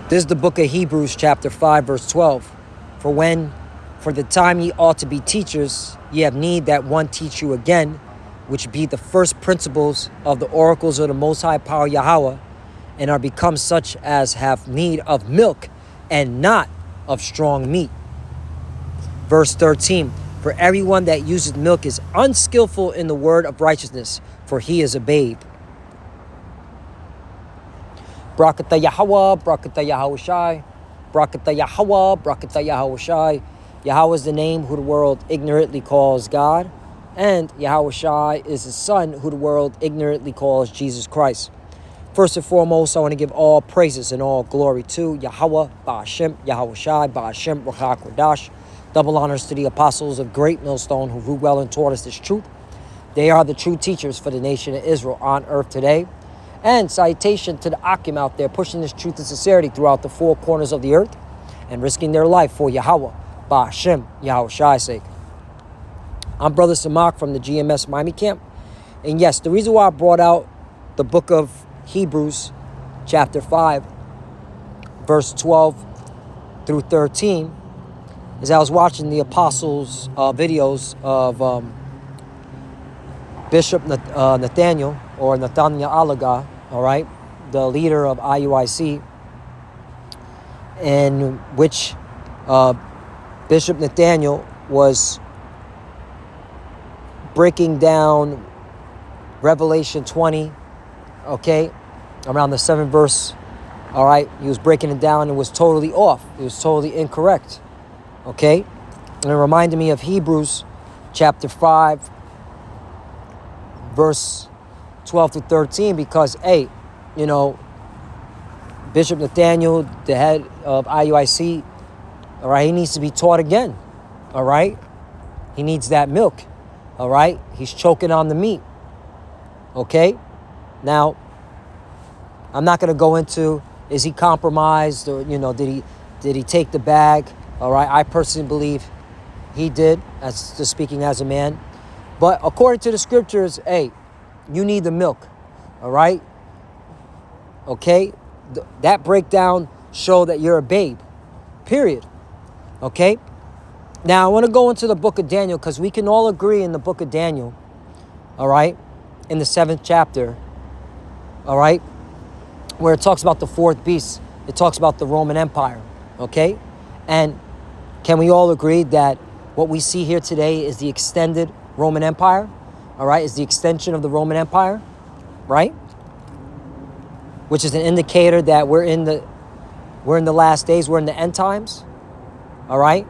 This is the book of Hebrews, chapter 5, verse 12. For the time ye ought to be teachers, ye have need that one teach you again, which be the first principles of the oracles of the Most High Power Yahweh, and are become such as have need of milk and not of strong meat. Verse 13, for everyone that uses milk is unskillful in the word of righteousness, for he is a babe. Brakata Yahweh, Brakata Yahawashi, Brakata Yahweh, Brakata Yahawashi. Yahweh is the name who the world ignorantly calls God, and Yahawashi is the son who the world ignorantly calls Jesus Christ. First and foremost, I want to give all praises and all glory to Yahweh, Ba'ashem, Yahawashi, Ba'ashem, Ruach HaKodesh. Double honors to the apostles of Great Millstone who ruled well and taught us this truth. They are the true teachers for the nation of Israel on earth today. And citation to the Akim out there pushing this truth and sincerity throughout the four corners of the earth and risking their life for Yahweh, Ba'ashem, Yahawashi's sake. I'm Brother Samak from the GMS Miami camp. And yes, the reason why I brought out the book of Hebrews, chapter 5, verse 12 through 13, is I was watching the apostles' videos of Bishop Nathaniel, or Nathaniel Alaga, all right, the leader of IUIC, in which Bishop Nathaniel was breaking down Revelation 20, okay, around the 7th verse, all right. He was breaking it down and was totally off. It was totally incorrect, okay. And it reminded me of Hebrews chapter 5, verse 12 to 13, because, hey, you know, Bishop Nathaniel, the head of IUIC, all right, he needs to be taught again, all right? He needs that milk, all right? He's choking on the meat, okay? Now, I'm not going to go into, is he compromised, or, you know, did he take the bag, all right? I personally believe he did, as just speaking as a man. But according to the scriptures, hey, you need the milk, all right? Okay? That breakdown show that you're a babe, period, okay? Now, I want to go into the book of Daniel, because we can all agree in the book of Daniel, all right, in the 7th chapter, all right, where it talks about the fourth beast. It talks about the Roman Empire, okay? And can we all agree that what we see here today is the extended Roman Empire, all right, is the extension of the Roman Empire, right? Which is an indicator that we're in the last days, we're in the end times, all right?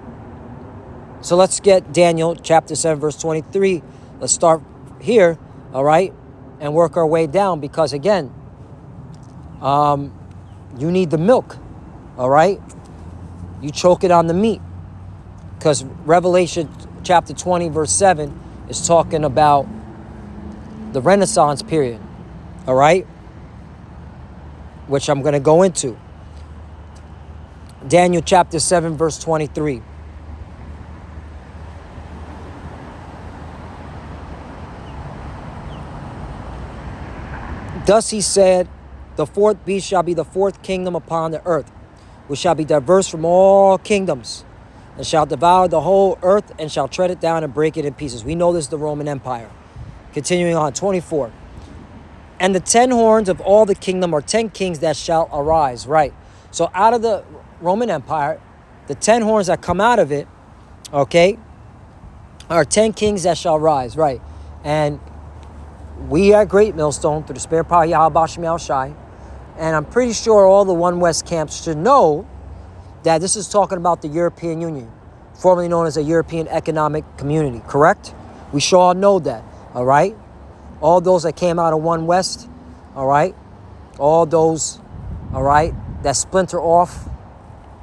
So let's get Daniel chapter 7, verse 23. Let's start here, all right, and work our way down, because again, you need the milk, all right? You choke it on the meat, because Revelation chapter 20, verse 7 is talking about the Renaissance period, all right? Which I'm going to go into. Daniel chapter 7, verse 23. Thus he said, the fourth beast shall be the fourth kingdom upon the earth, which shall be diverse from all kingdoms, and shall devour the whole earth, and shall tread it down and break it in pieces. We know this is the Roman Empire. Continuing on, 24. And the 10 horns of all the kingdom are 10 kings that shall arise. Right. So out of the Roman Empire, the 10 horns that come out of it, okay, are 10 kings that shall rise. Right. And we at Great Millstone, through the Spirit Power Yahawashi, and I'm pretty sure all the One West camps should know that this is talking about the European Union, formerly known as the European Economic Community, correct? We should all know that, all right? All those that came out of One West, all right? All those, all right, that splinter off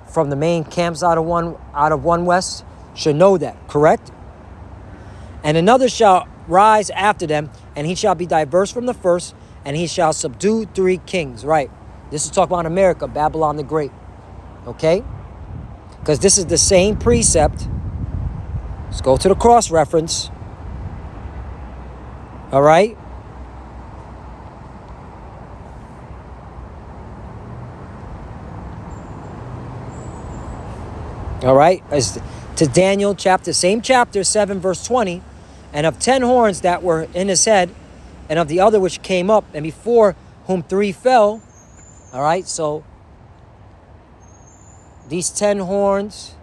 from the main camps out of One West should know that, correct? And another shall rise after them, and he shall be diverse from the first, and he shall subdue 3 kings, right? This is talking about America, Babylon the Great, okay? Because this is the same precept. Let's go to the cross-reference, all right? All right, as to Daniel chapter, same chapter 7 verse 20, and of 10 horns that were in his head, and of the other which came up, and before whom 3 fell. All right, so these 10 horns,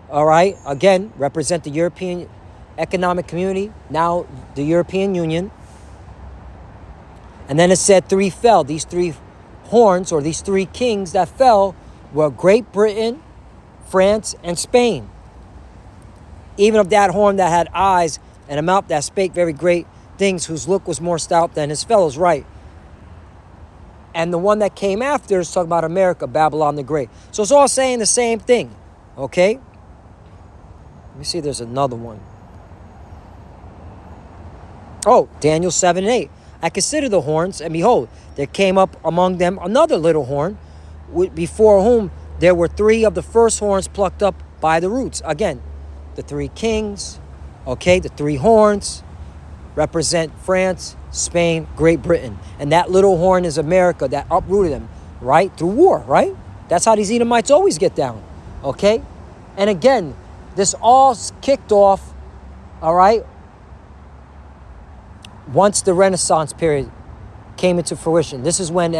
all right, again, represent the European Economic Community, now the European Union. And then it said 3 fell. These 3 horns, or these 3 kings that fell, were Great Britain, France, and Spain. Even of that horn that had eyes and a mouth that spake very great things, whose look was more stout than his fellows, right? And the one that came after is talking about America, Babylon the Great. So it's all saying the same thing, okay? Let me see, there's another one. Oh, Daniel 7 and 8. I considered the horns, and behold, there came up among them another little horn, before whom there were 3 of the first horns plucked up by the roots. Again, the 3 kings, okay, the 3 horns represent France, Spain, Great Britain. And that little horn is America that uprooted them, right, through war, right? That's how these Edomites always get down, okay? And again, this all kicked off, all right, once the Renaissance period came into fruition. This is when,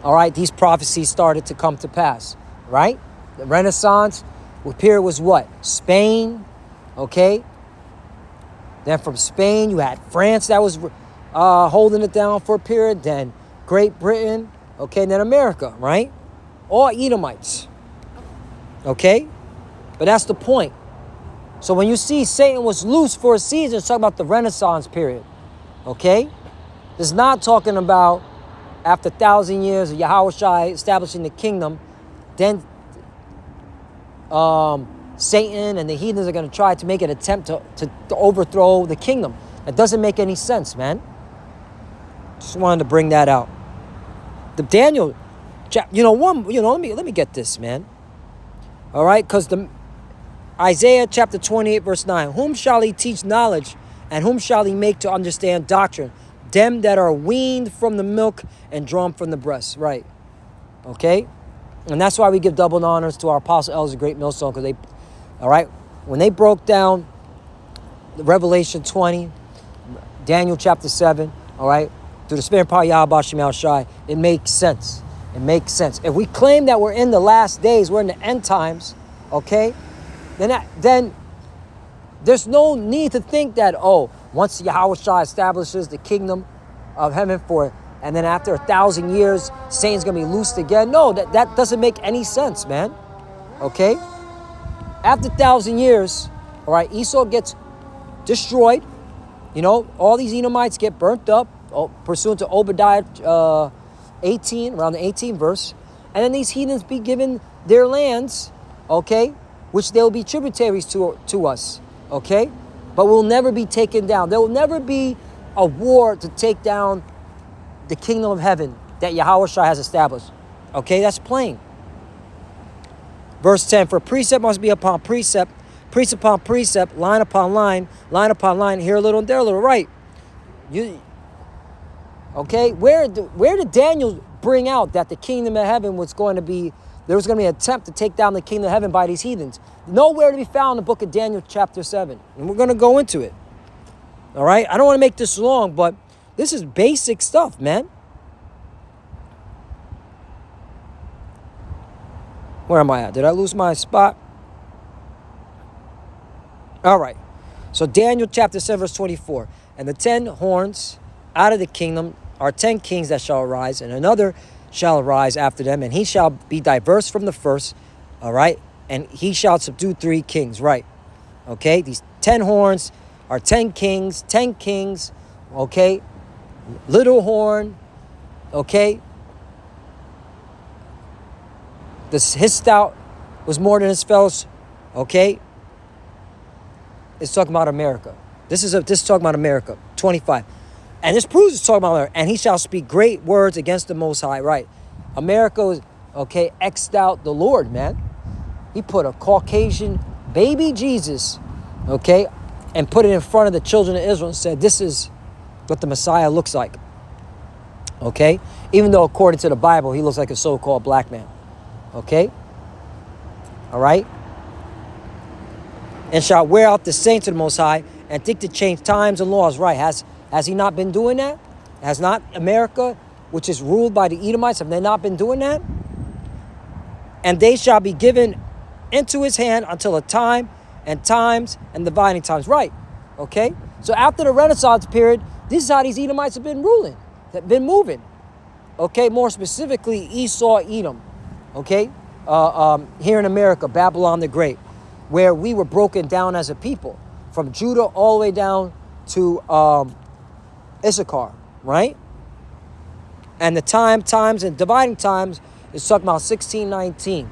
all right, these prophecies started to come to pass, right? The Renaissance period was what? Spain, okay? Then from Spain, you had France that was holding it down for a period. Then Great Britain, okay? And then America, right? All Edomites, okay? But that's the point. So when you see Satan was loose for a season, it's talking about the Renaissance period, okay? It's not talking about after 1,000 years of Yahawashi establishing the kingdom, then Satan and the heathens are going to try to make an attempt to overthrow the kingdom. That doesn't make any sense, man. Just wanted to bring that out. The Daniel, let me get this, man. All right, because the Isaiah chapter 28, verse 9, whom shall he teach knowledge, and whom shall he make to understand doctrine? Them that are weaned from the milk and drawn from the breast, right? Okay? And that's why we give double honors to our apostle elders of Great Millstone, because they, all right, when they broke down the Revelation 20, Daniel chapter 7, all right, through the spirit power Yahawashi Shai, it makes sense. It makes sense. If we claim that we're in the last days, we're in the end times, okay, then there's no need to think that, once Yahawashi establishes the kingdom of heaven and then after 1,000 years, Satan's going to be loosed again. No, that doesn't make any sense, man. Okay? After 1,000 years, all right, Esau gets destroyed. All these Edomites get burnt up, pursuant to Obadiah 18, around the 18th verse. And then these heathens be given their lands, okay, which they'll be tributaries to us, okay? But will never be taken down. There will never be a war to take down the kingdom of heaven that Yahawashi has established. Okay, that's plain. Verse 10, for precept must be upon precept, precept upon precept, line upon line upon here a little and there a little, right? Okay, where did Daniel bring out that the kingdom of heaven was going to be, there was going to be an attempt to take down the kingdom of heaven by these heathens? Nowhere to be found in the book of Daniel chapter 7. And we're going to go into it. All right, I don't want to make this long, but this is basic stuff, man. Where am I at? Did I lose my spot? All right. So Daniel chapter 7, verse 24. And the 10 horns out of the kingdom are 10 kings that shall arise, and another shall arise after them, and he shall be diverse from the first. All right. And he shall subdue 3 kings. Right. Okay. These 10 horns are 10 kings, okay? Little horn, okay? His stout was more than his fellows, okay? It's talking about America. This is talking about America, 25. And this proves it's talking about America. And he shall speak great words against the Most High, right? America was, okay, X'd out the Lord, man. He put a Caucasian baby Jesus, okay, and put it in front of the children of Israel and said, this is what the Messiah looks like. Okay? Even though according to the Bible, he looks like a so-called black man. Okay? All right? and shall wear out the saints of the Most High, and think to change times and laws. Right? Has he not been doing that? Has not America, which is ruled by the Edomites, have they not been doing that? And they shall be given into his hand until a time and times and dividing times. Right? Okay. So after the Renaissance period, this is how these Edomites have been ruling, have been moving. Okay. More specifically, Esau, Edom. Okay. Here in America, Babylon the Great, where we were broken down as a people, from Judah all the way down to Issachar, right? And the times and dividing times is talking about 1619,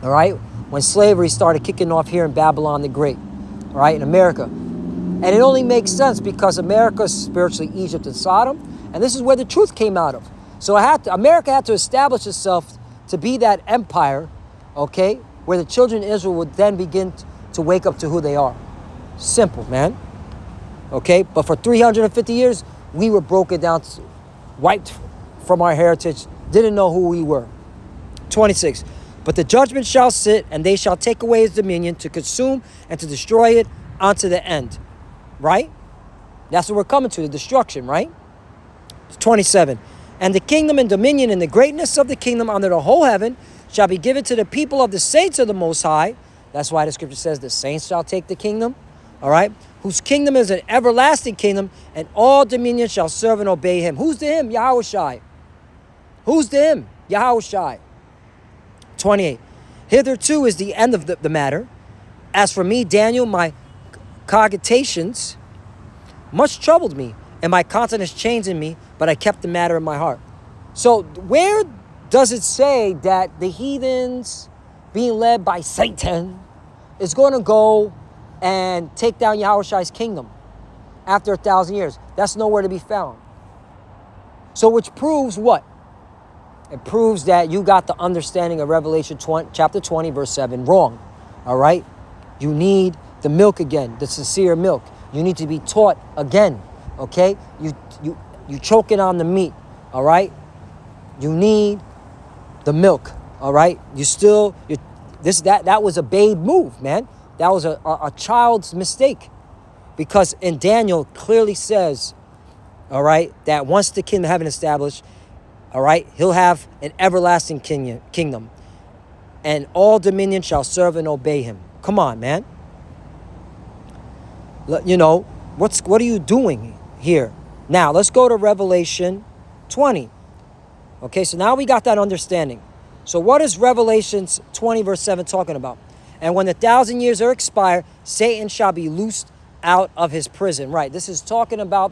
all right? When slavery started kicking off here in Babylon the Great, all right, in America. And it only makes sense because America is spiritually Egypt and Sodom, and this is where the truth came out of. So America had to establish itself to be that empire, okay, where the children of Israel would then begin to wake up to who they are. Simple, man. Okay, but for 350 years, we were broken down, wiped from our heritage, didn't know who we were. 26. But the judgment shall sit, and they shall take away his dominion to consume and to destroy it unto the end. Right? That's what we're coming to, the destruction, right? 27. And the kingdom and dominion and the greatness of the kingdom under the whole heaven shall be given to the people of the saints of the Most High. That's why the scripture says the saints shall take the kingdom. All right? Whose kingdom is an everlasting kingdom, and all dominion shall serve and obey him. Who's the him? Yahawashi. Who's the him? Yahawashi. 28. Hitherto is the end of the matter. As for me, Daniel, my cogitations much troubled me, and my countenance changed in me, but I kept the matter in my heart. So where does it say that the heathens being led by Satan is going to go and take down Yahawashi's kingdom after 1,000 years? That's nowhere to be found. So which proves what? It proves that you got the understanding of Revelation chapter 20, verse 7 wrong. All right? You need the milk again, the sincere milk. You need to be taught again. Okay? You choking on the meat. All right? You need the milk. All right? That was a babe move, man. That was a child's mistake. Because in Daniel clearly says, all right, that once the kingdom of heaven established, all right, he'll have an everlasting kingdom. And all dominion shall serve and obey him. Come on, man. You know, what are you doing here? Now, let's go to Revelation 20. Okay, so now we got that understanding. So what is Revelation 20, verse 7 talking about? And when the 1,000 years are expired, Satan shall be loosed out of his prison. Right, this is talking about,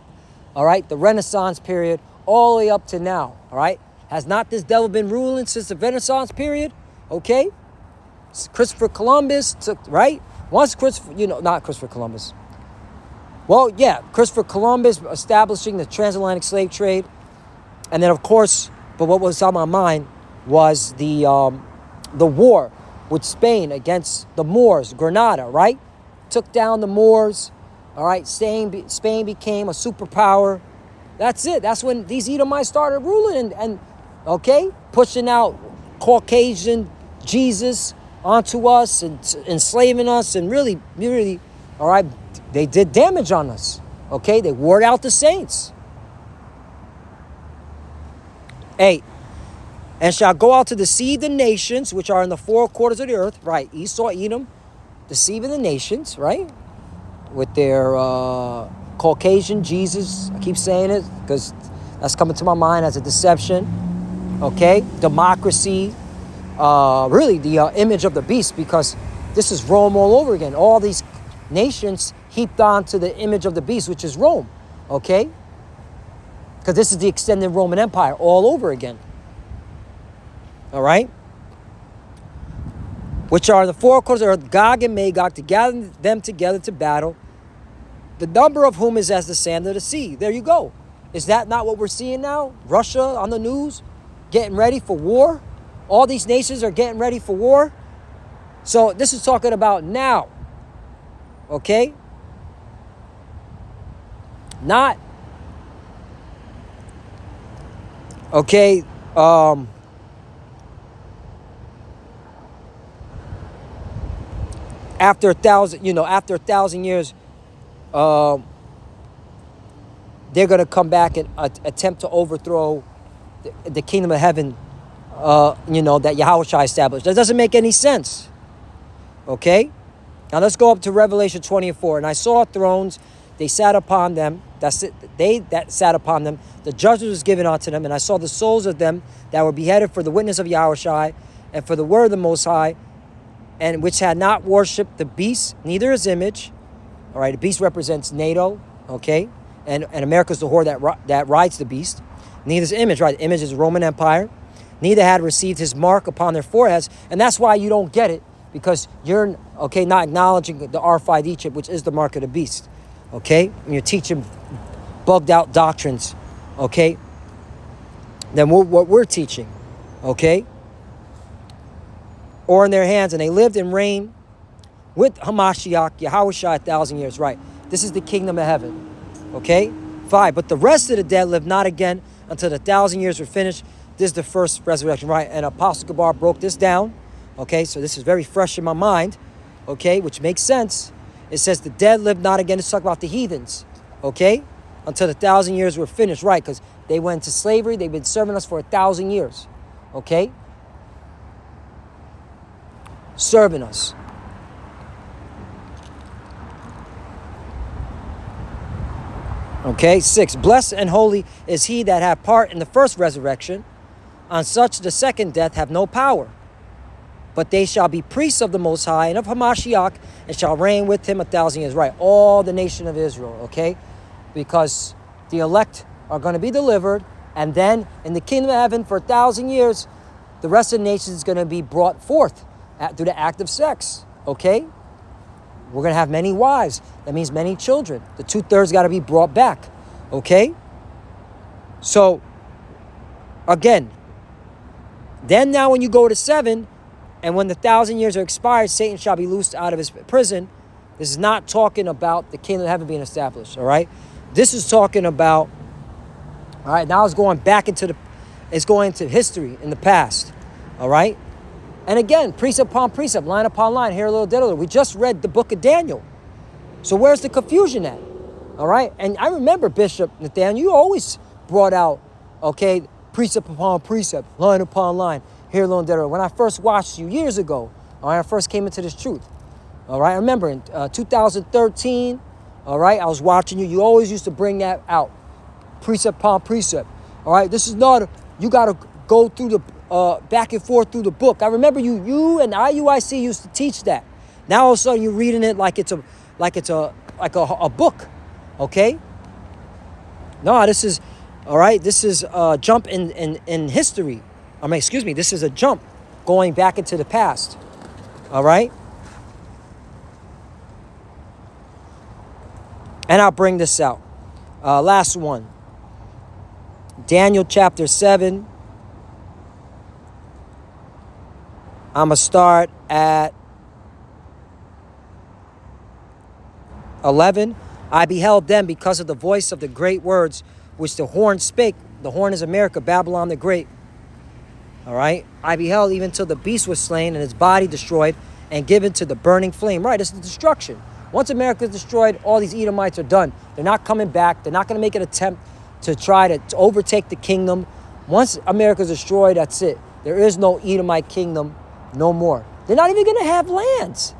all right, the Renaissance period all the way up to now, all right? Has not this devil been ruling since the Renaissance period? Okay? Christopher Columbus took, right? Once not Christopher Columbus. Well, yeah, Christopher Columbus establishing the transatlantic slave trade. And then, of course, but what was on my mind was the war with Spain against the Moors, Granada, right? Took down the Moors, all right? Spain became a superpower. That's it. That's when these Edomites started ruling and okay, pushing out Caucasian Jesus onto us and enslaving us and really, all right, they did damage on us. Okay, they wore out the saints. 8. And shall go out to deceive the nations which are in the four quarters of the earth. Right, Esau, Edom, deceiving the nations, right? With their Caucasian Jesus. I keep saying it because that's coming to my mind as a deception. Okay, democracy. Really the image of the beast, because this is Rome all over again. All these nations heaped onto the image of the beast, which is Rome. Okay, because this is the extended Roman Empire all over again. All right, which are the four quarters of earth, Gog and Magog, to gather them together to battle, the number of whom is as the sand of the sea. There you go. Is that not what we're seeing now? Russia on the news, getting ready for war. All these nations are getting ready for war. So this is talking about now. Okay? Not. Okay. after 1,000 years, they're going to come back and attempt to overthrow the kingdom of heaven, that Yahawashi established. That doesn't make any sense. Okay? Now let's go up to Revelation 20:4. And I saw thrones, they sat upon them. That's it. They that sat upon them. The judgment was given unto them. And I saw the souls of them that were beheaded for the witness of Yahawashi and for the word of the Most High, and which had not worshipped the beast, neither his image. All right, the beast represents NATO, okay? And America's the whore that rides the beast. Neither his image, right? The image is the Roman Empire. Neither had received his mark upon their foreheads. And that's why you don't get it, because you're, okay, not acknowledging the RFID chip, which is the mark of the beast, okay? And you're teaching bugged out doctrines, okay? Then what we're teaching, okay? Or in their hands, and they lived and reigned with Hamashiach, Yahawashi, 1,000 years, right? This is the kingdom of heaven, okay? 5, but the rest of the dead lived not again until the 1,000 years were finished. This is the first resurrection, right? And Apostle Gabar broke this down, okay? So this is very fresh in my mind, okay? Which makes sense. It says the dead lived not again. It's talking about the heathens, okay? Until the 1,000 years were finished, right? Because they went into slavery. They've been serving us for 1,000 years, okay? Serving us. Okay, 6. Blessed and holy is he that hath part in the first resurrection. On such the second death have no power. But they shall be priests of the Most High and of Hamashiach, and shall reign with him 1,000 years. Right, all the nation of Israel, okay? Because the elect are going to be delivered, and then in the kingdom of heaven for 1,000 years, the rest of the nation is going to be brought forth through the act of sex, okay? We're going to have many wives. That means many children. The 2/3 got to be brought back, okay? So, again, then now when you go to 7, and when the 1,000 years are expired, Satan shall be loosed out of his prison. This is not talking about the kingdom of heaven being established, all right? This is talking about, all right, now it's going back into history in the past, all right? And again, precept upon precept, line upon line, here a little, there a little. We just read the book of Daniel. So where's the confusion at? All right? And I remember, Bishop Nathaniel, you always brought out, okay, precept upon precept, line upon line, here a little, there a little. When I first watched you years ago, all right, I first came into this truth. All right? I remember in 2013, all right, I was watching you. You always used to bring that out, precept upon precept. All right? This is not, you got to go through the, back and forth through the book. I remember you and IUIC used to teach that. Now all of a sudden you're reading it like it's a book, okay? No, this is, all right, this is a jump in history. I mean, excuse me, this is a jump going back into the past, all right? And I'll bring this out. Last one. Daniel chapter 7. I'm going to start at 11. I beheld them because of the voice of the great words which the horn spake. The horn is America, Babylon the Great. All right. I beheld even till the beast was slain and his body destroyed and given to the burning flame. Right. This is destruction. Once America is destroyed, all these Edomites are done. They're not coming back. They're not going to make an attempt to try to overtake the kingdom. Once America is destroyed, that's it. There is no Edomite kingdom no more. They're not even going to have lands.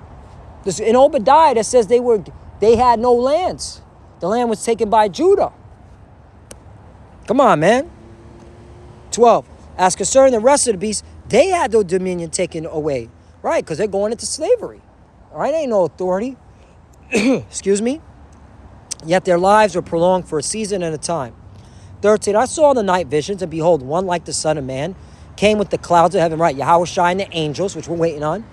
In Obadiah, that says they had no lands. The land was taken by Judah. Come on, man. 12. As concerning the rest of the beasts, they had their dominion taken away. Right, because they're going into slavery. All right, ain't no authority. Excuse me. Yet their lives were prolonged for a season and a time. 13. I saw in the night visions, and behold, one like the Son of Man came with the clouds of heaven, right? Yahawashi and the angels, which we're waiting on,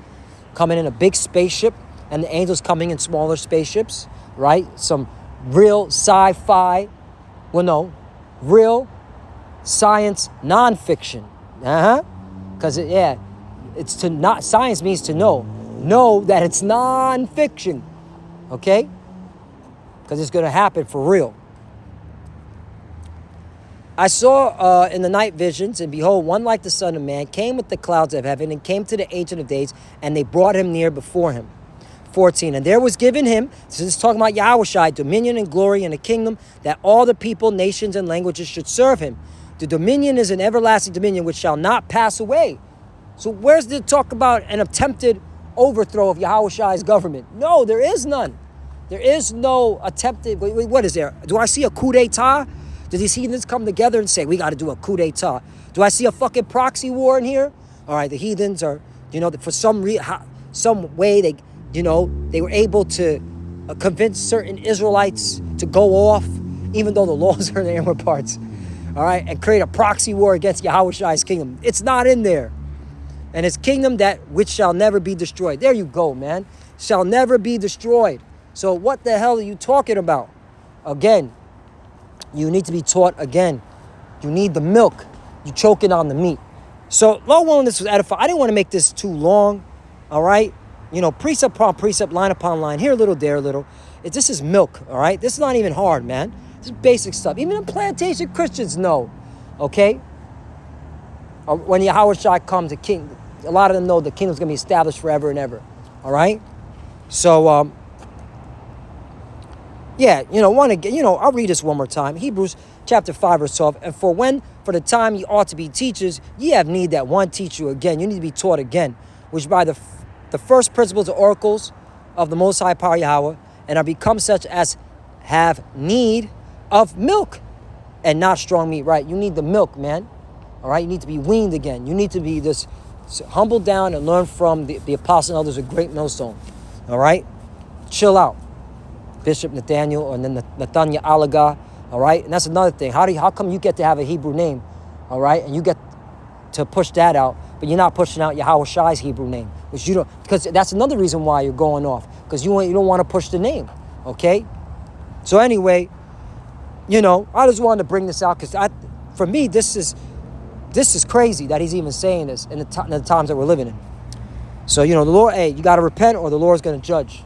coming in a big spaceship, and the angels coming in smaller spaceships, right? Some real sci-fi, well, no, real science nonfiction. Because, it's to not, science means to know that it's nonfiction, okay? Because it's going to happen for real. I saw in the night visions, and behold, one like the Son of Man came with the clouds of heaven and came to the Ancient of Days, and they brought him near before him. 14. And there was given him, this is talking about Yahawashi, dominion and glory and a kingdom, that all the people, nations, and languages should serve him. The dominion is an everlasting dominion which shall not pass away. So where's the talk about an attempted overthrow of Yahawashi's government? No, there is none. There is no attempted, what is there? Do I see a coup d'etat? Do these heathens come together and say, we got to do a coup d'etat? Do I see a fucking proxy war in here? All right, the heathens are, for some way they, they were able to convince certain Israelites to go off, even though the laws are in the inward parts. All right, and create a proxy war against Yahawashi's kingdom. It's not in there. And his kingdom that which shall never be destroyed. There you go, man. Shall never be destroyed. So what the hell are you talking about? Again, you need to be taught again. You need the milk. You choking on the meat. So, Lord willing, this was edifying. I didn't want to make this too long. All right? Precept upon precept, line upon line. Here a little, there a little. This is milk, all right? This is not even hard, man. This is basic stuff. Even the plantation Christians know, okay? When Yahawashi comes, a lot of them know the kingdom's going to be established forever and ever, all right? So, I'll read this one more time. Hebrews chapter 5, verse 12. And for the time ye ought to be teachers, ye have need that one teach you again. You need to be taught again, which by the first principles or oracles of the Most High Power Yahweh, and are become such as have need of milk and not strong meat. Right? You need the milk, man. All right? You need to be weaned again. You need to be humbled down and learn from the apostles and elders of Great Millstone. All right? Chill out. Bishop Nathaniel, and then Nathaniel Alaga, all right? And that's another thing. How come you get to have a Hebrew name, all right? And you get to push that out, but you're not pushing out Yahawashi's Hebrew name, which you don't, because that's another reason why you're going off, because you don't want to push the name, okay? So anyway, I just wanted to bring this out, because for me, this is crazy that he's even saying this in the times that we're living in. So, the Lord, you got to repent or the Lord's going to judge,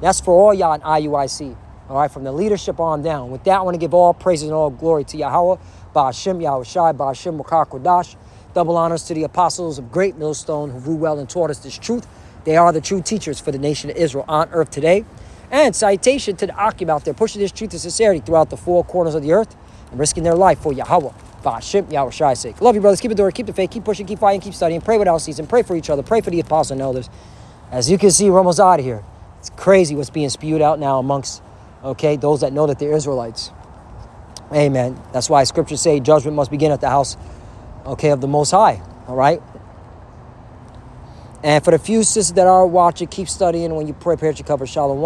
That's for all y'all in IUIC, all right, from the leadership on down. With that, I want to give all praises and all glory to Yahweh, Ba'ashem, Yahawashi, Ba'ashem, Wakar Kodash. Double honors to the apostles of Great Millstone who ruled well and taught us this truth. They are the true teachers for the nation of Israel on earth today. And citation to the Akim out there, pushing this truth and sincerity throughout the four corners of the earth and risking their life for Yahweh, Ba'ashem, Yahawashi's sake. Love you, brothers. Keep it door, keep the faith, keep pushing, keep fighting, keep studying. Pray without ceasing. Pray for each other. Pray for the apostles and elders. As you can see, we're almost out of here. It's crazy what's being spewed out now amongst, those that know that they're Israelites. Amen. That's why scriptures say judgment must begin at the house, of the Most High. All right. And for the few sisters that are watching, keep studying. When you pray, prepare your cover. Shalom.